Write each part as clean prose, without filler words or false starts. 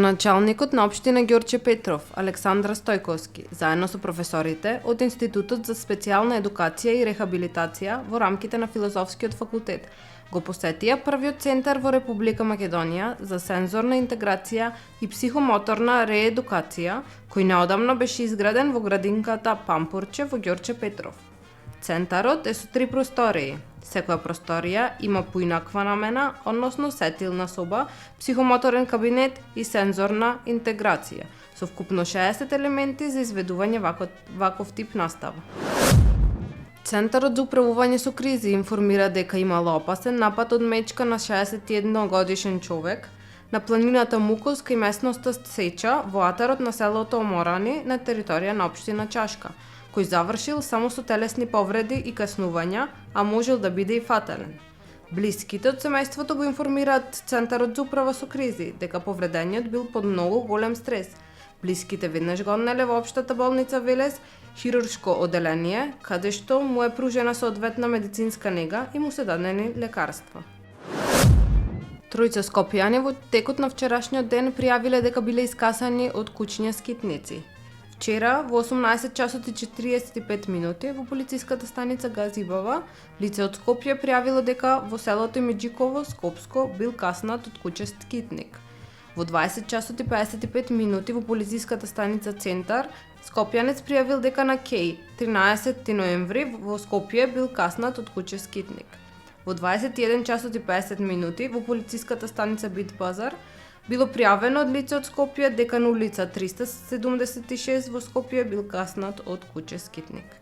Градоначалникот на општина Ѓорче Петров, Александра Стојковски, заедно со професорите од Институтот за специјална едукација и рехабилитација во рамките на Филозофскиот факултет, го посетија првиот центар во Република Македонија за сензорна интеграција и психомоторна реедукација, кој неодамно беше изграден во градинката Пампурче во Ѓорче Петров. Центарот е со 3 простории. Секоја просторија има поинаква намена, односно сетилна соба, психомоторен кабинет и сензорна интеграција, со вкупно 60 елементи за изведување ваков тип настава. Центарот за управување со кризи информира дека имало опасен напад од мечка на 61 годишен човек на планината Мукос кај местноста Сеча во атарот на селото Оморани на територија на општина Чашка, кој завршил само со телесни повреди и каснувања, а можел да биде и фатален. Блиските од семејството го информираат Центарот за управа со кризи дека повредениот бил под многу голем стрес. Блиските веднаш го однеле во општата болница Велес, хируршко оделение, каде што му е пружена соодветна медицинска нега и му се дадени лекарства. Тројца скопјани во текот на вчерашниот ден пријавиле дека биле искасани од кучиња скитници. Вчера, во 18 часот и 45 минути, во полициската станица Газибава, лице од Скопје пријавило дека во селото Миџиково, Скопско, бил каснат од кучест скитник. Во 20 часот и 55 минути во полициската станица Центар, скопјанец пријавил дека на Кеј, 13 ноември, во Скопје бил каснат од кучест скитник. Во 21 часот и 50 минути во полициската станица Бит Пазар, било пријавено од лице од Скопје дека на улица 376 во Скопје бил каснат од куче скитник.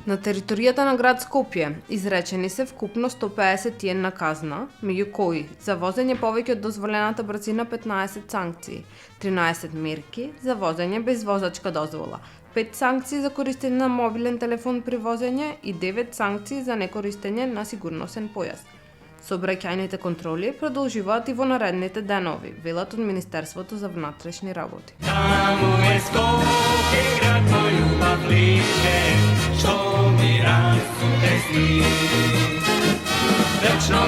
На територијата на град Скопје изречени се вкупно 151 казна, меѓу кои за возење повеќе од дозволената брзина 15 санкции, 13 мерки за возење без возачка дозвола, 5 санкции за користење на мобилен телефон при возење и 9 санкции за некористење на сигурносен појас. Сообраќајните контроли продолжуваат и во наредните денови, велат од Министерството за внатрешни работи. Таму е Скопје, град мој љубав лише, што ми расте сни. Вечно